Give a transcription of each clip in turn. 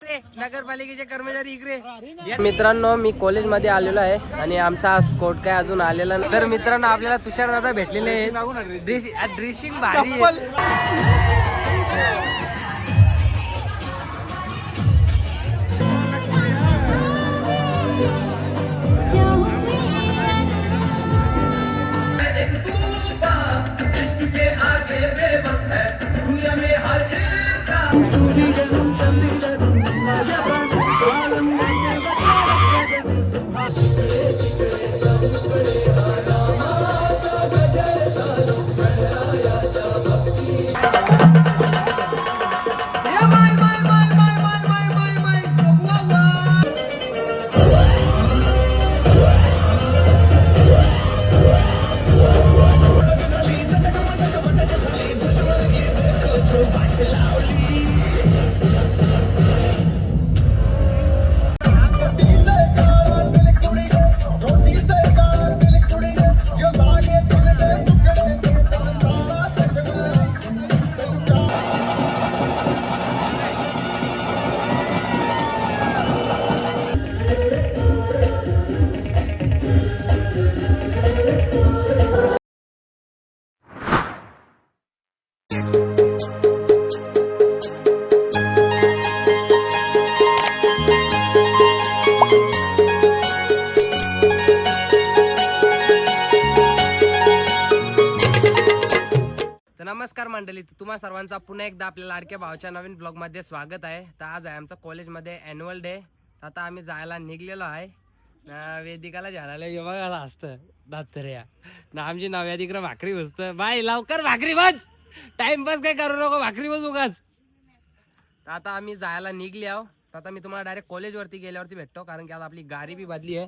नगरपालिकेचे कर्मचारी इकडे. मित्रांनो, मी कॉलेजमध्ये आलेलो आहे आणि आमचा स्कोट काय अजून आलेला नाही. तर मित्रांनो, आपल्याला तुषार दादा भेटलेले आहेत. ड्रेसिंग भारी आहे. नमस्कार मंडळी, तुम्हा सर्वांचा पुन्हा एकदा आपल्या लाडक्या भावाच्या नवीन ब्लॉग मध्ये स्वागत आहे. तर आज आहे आमचा कॉलेजमध्ये ॲन्युअल डे. आता आम्ही जायला निघलेलो आहे. वेदिकाला झाला बघा असतं दातऱ्या ना आमची नव्या तिकडं भाकरी बसतं. बाय लवकर भाकरी बस, टाइमपास काय करू नको, भाकरी बस उगाच. आता आम्ही जायला निघले आहो. तर आता मी तुम्हाला डायरेक्ट कॉलेजवरती गेल्यावरती भेटतो, कारण की आता आपली गाडी बी बदली आहे.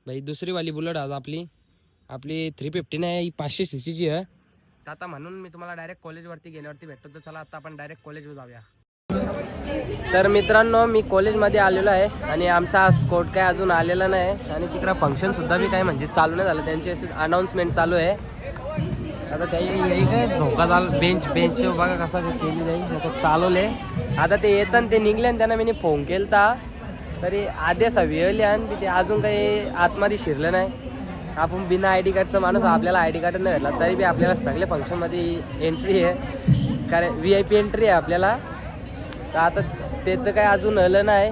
भाई दुसरी वाली बुलेट आज आपली 350 नाही, ही 500 cc आहे. तर आता म्हणून मी तुम्हाला डायरेक्ट कॉलेजवरती गेल्यावरती भेटतो. तर चला आता आपण डायरेक्ट कॉलेजवर जाऊया. तर मित्रांनो, मी कॉलेजमध्ये आलेलो आहे आणि आमचा स्कोट काय अजून आलेला नाही आणि तिकडं फंक्शन सुद्धा बी काय म्हणजे चालू नाही झालं. त्यांची अशी अनाऊन्समेंट चालू आहे. आता त्याही काय झोका चालू, बेंच बघा कसा केली जाईल, आता चालवले. आता ते येतात, ते निघले आणि त्यांना मी फोन केला तरी आधी असा वेळली आणि तिथे अजून काही आतमध्ये शिरलं नाही. आपण बिना आय डी कार्डचा माणूस, आपल्याला आय डी कार्ड नाही भेटला तरी बी आपल्याला सगळ्या फंक्शनमध्ये एंट्री आहे, कारण VIP एंट्री आहे आपल्याला. तर आता ते तर काय अजून आलं नाही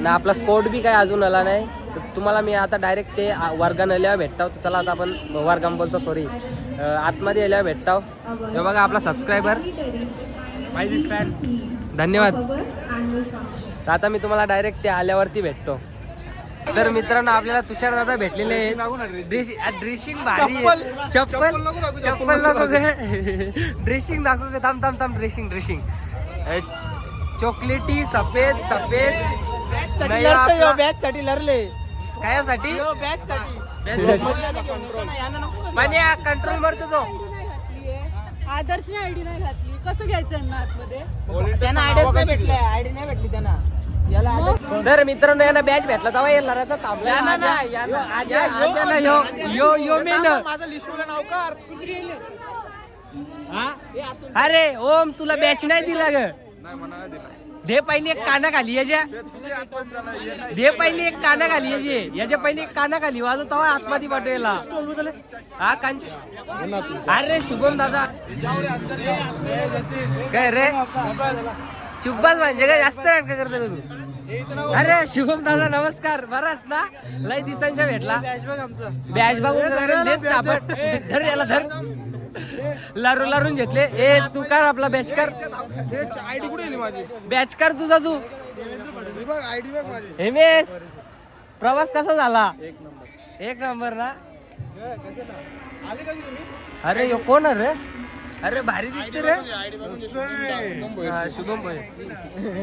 ना, आपला स्कोट बी काय अजून आला नाही. तर तुम्हाला मी आता डायरेक्ट ते वर्गानं आल्यावर भेटतो. तर चला आता आपण वर्गाम बोलतो, सॉरी आतमध्ये आल्यावर भेटतो. हे बघा आपला सबस्क्रायबर, माय फॅन, धन्यवाद. तर आता मी तुम्हाला डायरेक्ट ते आल्यावरती भेटतो. तर मित्रांनो, आपल्याला तुषार दादा भेटलेले आहेत. ड्रेसिंग भारी आहे. चप्पल नको ड्रेसिंग दाखव. थांब ड्रेसिंग चॉकलेटी सफेद बॅच साठी लरले. कायासाठी? कंट्रोल मारतो तो. आदर्शने आयडी नाही घातली, कसं घ्यायचं ना आतमध्ये? त्यांना आयडियाच नाही भेटले, आयडी नाही भेटली त्यांना. तर मित्रांनो, यांना बॅच भेटला तेव्हा येणार थांबला. माझं लिशूला नाव कर. अरे ओम, तुला बॅच नाही दिला ग. दे पहिली एक काना खाली याच्या, दे पहिली एक काना खाली याच्या पहिली एक काना खाली वाजव तेव्हा आतमध्ये पाठवायला. हा कांच, अरे शुभम दादा काय रे चुब्बाच म्हणजे काय जास्त नाटक करतो का तू? अरे शुभम दादा नमस्कार, बराच ना, लय दिसांच्या भेटला. बॅच बघून देत आपण, धर याला धर. लारून घेतले. ए तू कर आपला बॅच कर. आयडी कुठे गेली माझी? बॅच कर तुझा तू. आयडी बघ माझी. हेमेश, प्रवास कसा झाला? एक नंबर ना. आले कधी तुम्ही? अरे यो कोण रे? अरे भारी दिसते रे. शुभम भाई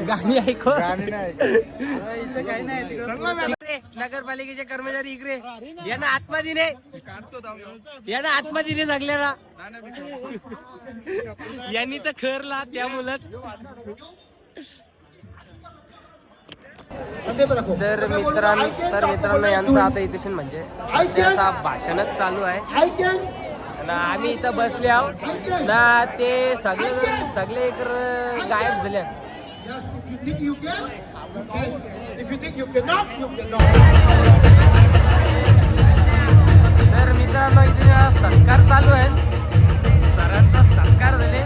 गाणी ऐको. नगरपालिकेचे कर्मचारी इकडे यांना आतमध्ये जगलेला यांनी तर खरला त्या मुलात. तर मित्रांनो यांचं आता इथे म्हणजे सध्या भाषणच चालू आहे. आम्ही इथं बसले आहोत ना, ते सगळे इकडे गायब झाले. think you can, you can. If you think you cannot, you cannot. तर मित्रांनो इथे सत्कार चालू आहे. सरांचा सत्कार झाले.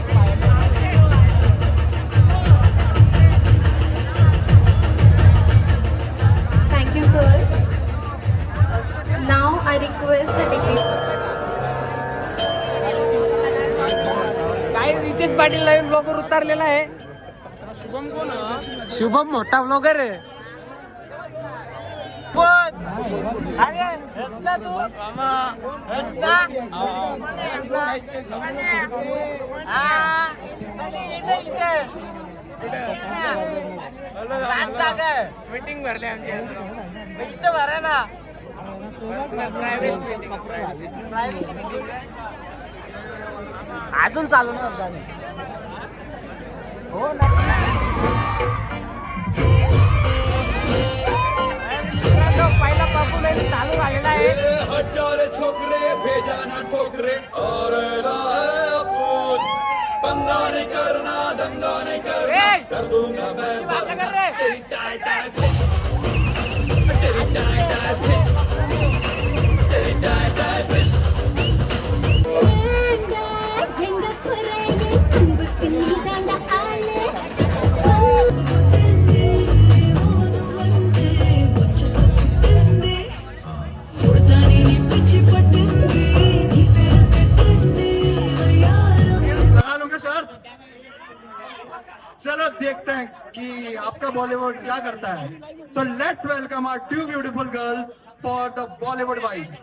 Thank you, sir. Now I request the degree. काय रितेश पाटील नवीन ब्लॉगर उतरलेला आहे. शुभम कोण हा? शुभम मोठा ब्लॉगर आहे. मीटिंग भरली आमची इथं भरा ना. अजून चालू ना हो ना. पहिला परफॉर्मन्स चालू झालेला आहे. हजार छोकरे भेजा ना ठोकरे और पंगा नहीं करना दंगा नहीं करना कर दूंगा मैं बात कर रहे तेरी टाई टाई फिस तेरी टाई टाई फिस तेरी टाई टाई फिस लगा लूंगा सर. चलो देखते हैं कि आपका बॉलीवुड क्या करता है. So let's welcome our two beautiful girls for the Bollywood vibes.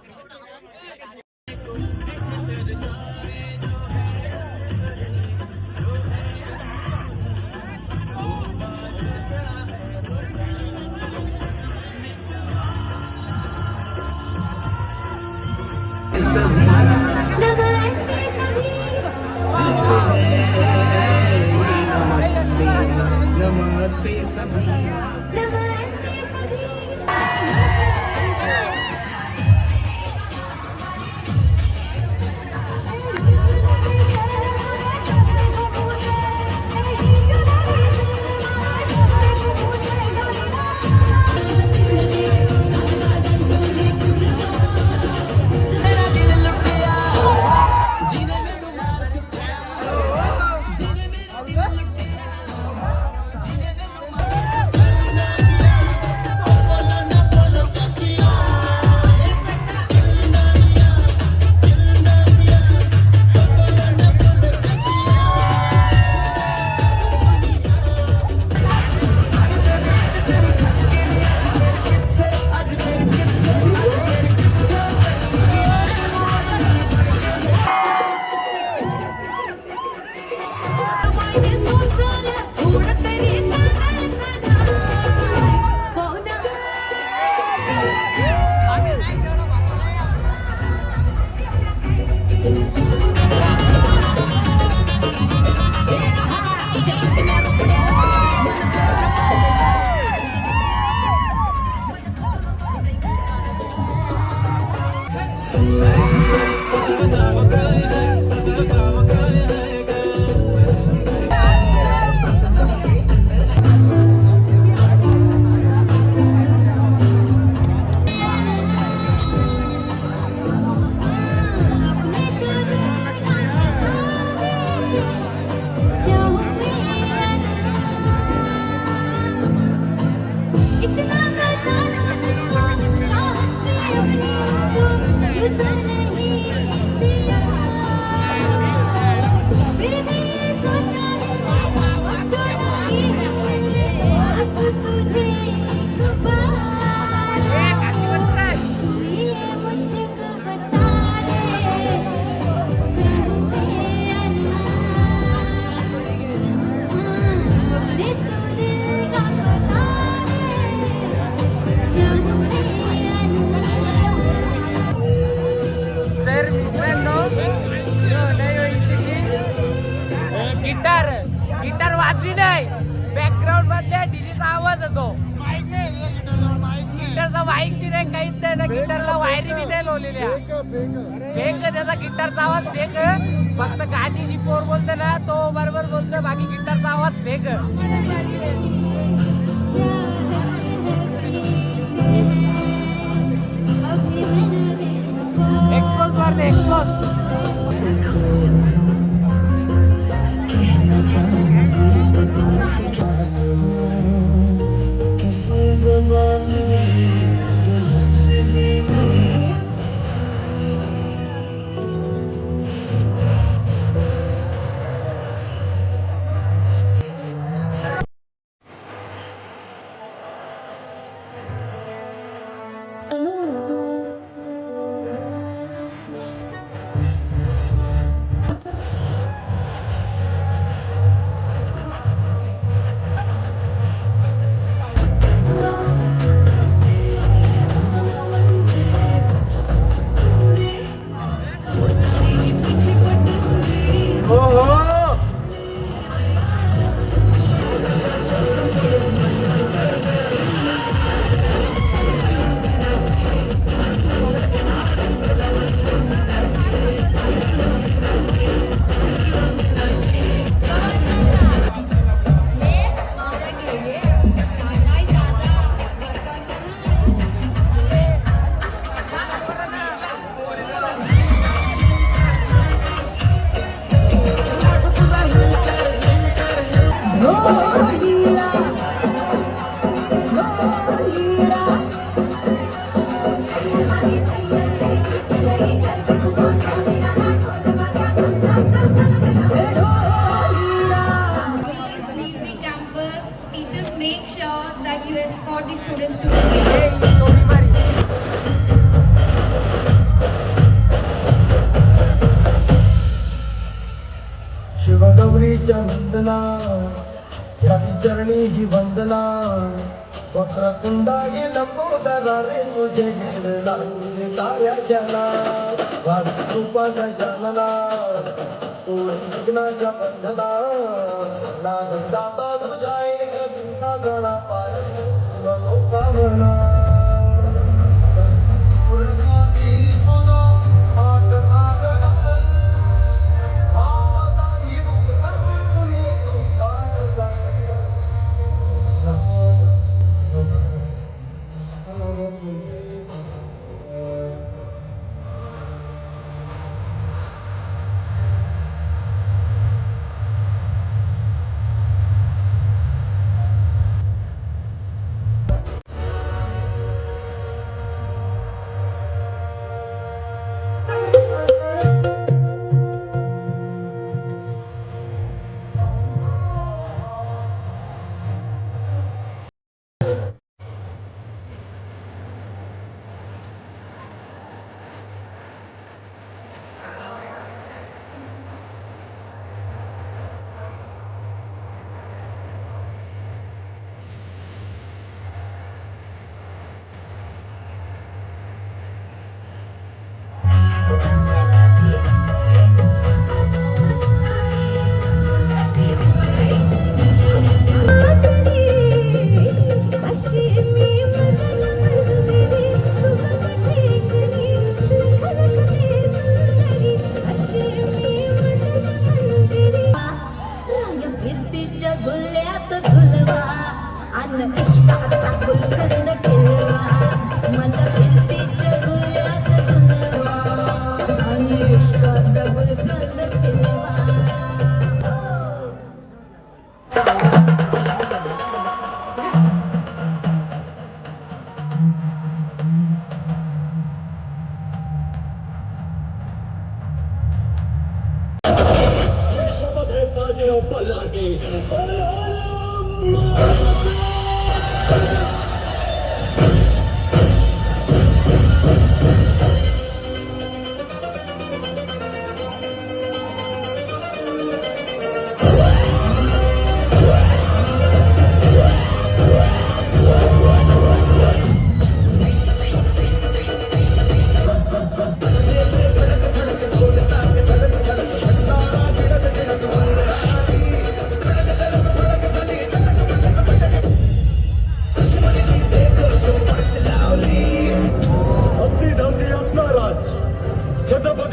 Mike बी नाही काहीच नाही ना, गिटारला वायरी बी नाही लावलेल्या. फेक त्याचा गिटारचा आवाज फेक, फक्त गाणी जी पोर बोलते ना तो बरोबर बोलतो, बाकी गिटारचा आवाज फेक. एक्सपोज मारले एक्सपोज. हो हो. Please, campus, teachers make sure that you escort the students to the gate. शिवगौरीच्या वंदना या चरणी ही वंदना वक्रतुंडाई लंबोदरा रे तुझे घेण लागून ताऱ्या ज्याला वास्तुपा गजानना तू विघ्नाच्या बंधना लागता तुझ्या एक बिना गणा पाय शिवलोकावना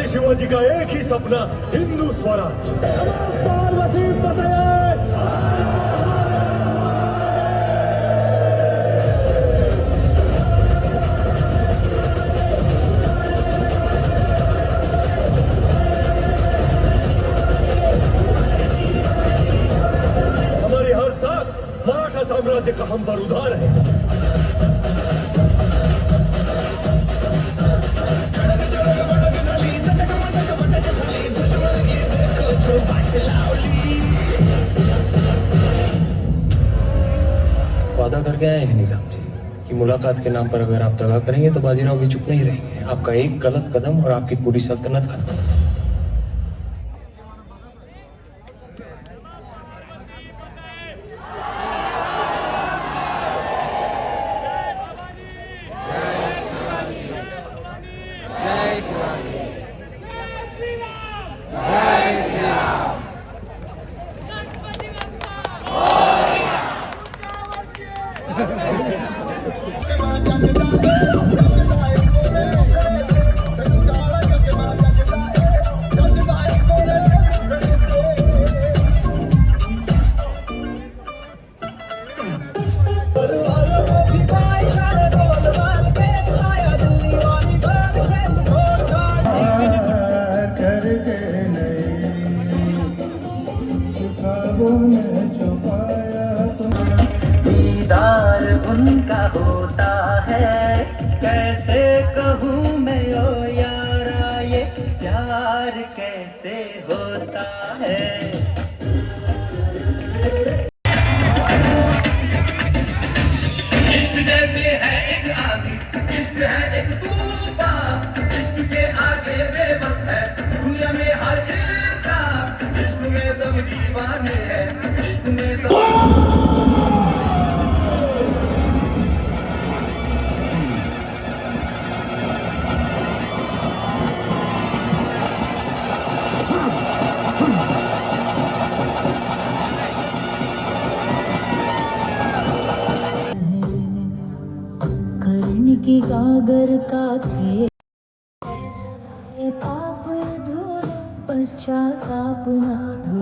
शिवाजी का एक ही सपना, हिंदू स्वराज. साम्राज्य का हम पर उधार है। वादा करके आए हैं निजाम जी कि मुलाकात के नाम पर अगर आप दगा करेंगे तो बाजीराव भी चुप नहीं रहेंगे। आपका एक गलत कदम और आपकी पूरी सल्तनत खत्म। जय शिवाजी जय श्रीराम दीदार उनका होता है कैसे कहूँ मैं ओ यारा ये प्यार कैसे होता है। इश्क जैसे है एक आंधी, इश्क है एक तूफान, इश्क के आगे बेबस है दुनिया में हर इंसान, इश्क में सब दीवाने हैं, इश्क में सब कर्ण की गागर का थे पाप धो पश्चाताप ना धो।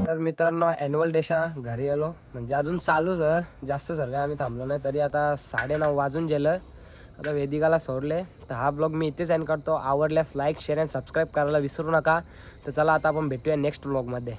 तर मित्रांनो ॲन्युअल डेच्या घरी आलो म्हणजे अजून चालूच आहे जास्त सगळं आम्ही थांबलो नाही तरी आता 9:30 वाजून गेलं आता वेदिकाला सोडले तर हा ब्लॉग मी इथेच एंड करतो आवडल्यास लाईक शेअर आणि सबस्क्राईब करायला विसरू नका तर चला आता आपण भेटूया नेक्स्ट ब्लॉगमध्ये